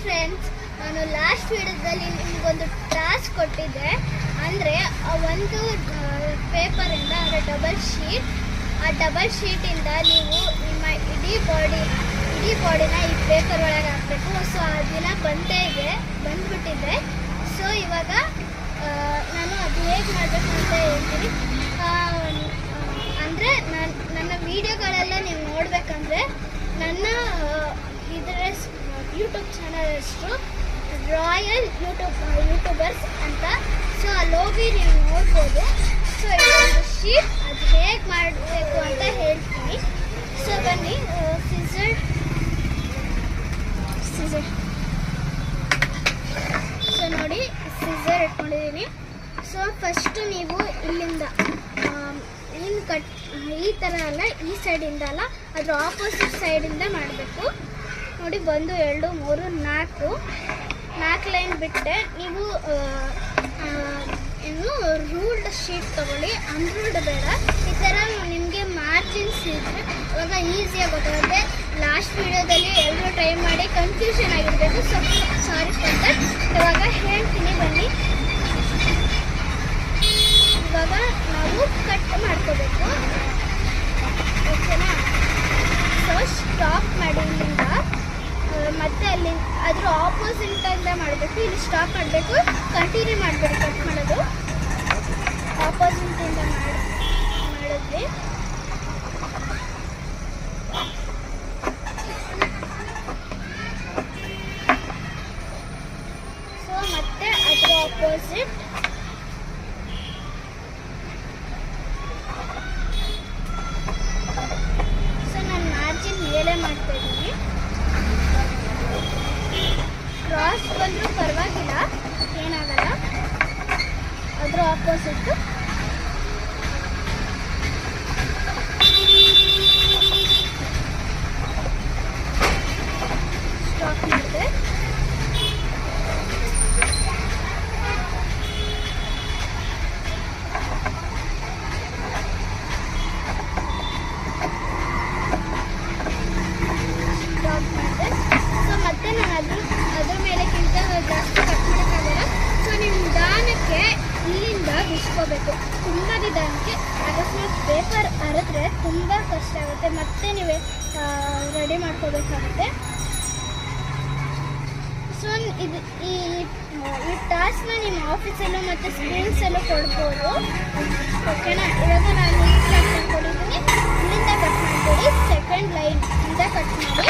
Friends, ನಾನು last ವಿಡಿಯೋದಲ್ಲಿ ನಿಮಗೊಂದು ಟಾಸ್ಕ್ ಕೊಟ್ಟಿದ್ದೆ. ಅಂದರೆ ಒಂದು ಪೇಪರಿಂದ ಅಂದರೆ ಡಬಲ್ ಶೀಟ್, ಆ ಡಬಲ್ ಶೀಟಿಂದ ನೀವು ನಿಮ್ಮ ಇಡೀ ಬಾಡಿನ ಈ ಪೇಪರ್ ಒಳಗೆ ಹಾಕಬೇಕು. ಸೊ ಆ ದಿನ ಬಂದ್ಬಿಟ್ಟಿದೆ. ಸೊ ಇವಾಗ ನಾನು ಅದು ಹೇಗೆ ಮಾಡಬೇಕು ಅಂತ ಹೇಳ್ತೀನಿ. ಅಂದರೆ ನನ್ನ ವೀಡಿಯೋಗಳೆಲ್ಲ ನೀವು ನೋಡಬೇಕಂದ್ರೆ ನನ್ನ ಇದರ ಯೂಟ್ಯೂಬ್ ಚಾನಲ್ ಹೆಸರು ರಾಯಲ್ ಯೂಟ್ಯೂಬರ್ಸ್ ಅಂತ. ಸೊ ಅಲ್ಲಿ ಹೋಗಿ ನೀವು ನೋಡ್ಬೋದು. ಸೊ ಇದೊಂದು ಶೀಟ್ ಅದು ಹೇಗೆ ಮಾಡಬೇಕು ಅಂತ ಹೇಳ್ತೀನಿ. ಸೊ ಬನ್ನಿ, ಸಿಸರ್ ಸೊ ನೋಡಿ, ಸಿಸರ್ ಇಟ್ಕೊಂಡಿದ್ದೀನಿ. ಸೊ ಫಸ್ಟ್ ನೀವು ಇಲ್ಲಿಂದ ಈ ಥರ ಅಲ್ಲ, ಈ ಸೈಡಿಂದ ಅಲ್ಲ, ಅದ್ರ ಆಪೋಸಿಟ್ ಸೈಡಿಂದ ಮಾಡಬೇಕು. ನೋಡಿ, 1 2 3 4 ಲೈನ್ ಬಿಟ್ಟೆ. ನೀವು ಏನು ರೂಲ್ಡ್ ಶೀಟ್ ತೊಗೊಳ್ಳಿ, ಅನ್ರೂಲ್ಡ್ ಬೇಡ. ಈ ಥರ ನಿಮಗೆ ಮಾರ್ಜಿನ್ಸ್ ಇದ್ದರೆ ಇವಾಗ ಈಸಿಯಾಗಿ ಗೊತ್ತಾಗುತ್ತೆ. ಲಾಸ್ಟ್ ವಿಡಿಯೋದಲ್ಲಿ ಎಲ್ಲರೂ ಟ್ರೈ ಮಾಡಿ ಕನ್ಫ್ಯೂಷನ್ ಆಗಿರಬೇಕು. Sorry for that. ಇವಾಗ ಹೇಳ್ತೀನಿ ಬನ್ನಿ. ಇವಾಗ ನಾವು ಕಟ್ ಮಾಡ್ಕೋಬೇಕು, ಓಕೆನಾ? ಸೊ ಸ್ಟಾಪ್ ಮಾಡಿ ಇಲ್ಲಿಂದ, ಮತ್ತೆ ಅಲ್ಲಿ ಅದ್ರ ಆಪೋಸಿಟಿಂದ ಮಾಡಬೇಕು. ಇಲ್ಲಿ ಸ್ಟಾಪ್ ಮಾಡಬೇಕು, ಕಂಟಿನ್ಯೂ ಮಾಡಬೇಡಿ ಕಟ್ ಮಾಡೋದು. ಆಪೋಸಿಟಿಂದ ಮಾಡಿದ್ವಿ. ಸೊ ಮತ್ತೆ ಅದ್ರ ಆಪೋಸಿಟ್. ಸೊ ನಾನು ಮಾರ್ಜಿನ್ ಮೇಲೆ ಮಾಡ್ತಾ ಇದ್ದೀನಿ. ಕ್ರಾಸ್ ಬಂದರೂ ಪರವಾಗಿಲ್ಲ, ಏನಾಗಲ್ಲ. ಅದ್ರ ಆಪೋಸಿಟ್ಟು ಸ್ಟಾಪ್ ಮಾಡಿದೆ. ಸ್ಟಾಪ್ ಮಾಡಿದೆ. ಸೊ ಮತ್ತೆ ನಾನು ಅದ್ರ ಮೇಲೆಕ್ಕಿಂತ ಜಾಸ್ತಿ ಕಟ್ ಮಾಡೋಕ್ಕಾಗಲ್ಲ. ಸೊ ನೀವು ನಿಧಾನಕ್ಕೆ ಇಲ್ಲಿಂದ ಬಿಡಿಸ್ಕೋಬೇಕು, ತುಂಬ ನಿಧಾನಕ್ಕೆ. ಅಕಸ್ಮಾತ್ ಪೇಪರ್ ಹರಿದ್ರೆ ತುಂಬ ಕಷ್ಟ ಆಗುತ್ತೆ, ಮತ್ತೆ ನೀವೇ ರೆಡಿ ಮಾಡ್ಕೋಬೇಕಾಗುತ್ತೆ. ಸೊ ಈ ಟಾಸ್ಕ್ನ ನಿಮ್ಮ ಆಫೀಸಲ್ಲೂ ಮತ್ತು ಸ್ಕೂಲ್ಸಲ್ಲೂ ಕೊಡ್ಬೋದು, ಓಕೆನಾ? ಇವಾಗ ನಾನು ನೀಟಾಗಿ ಮಾಡ್ಕೊಂಡಿದ್ದೀನಿ. ಇಲ್ಲಿಂದ ಕಟ್ ಮಾಡ್ಬೇಡಿ, ಸೆಕೆಂಡ್ ಲೈನಿಂದ ಕಟ್ ಮಾಡಿ.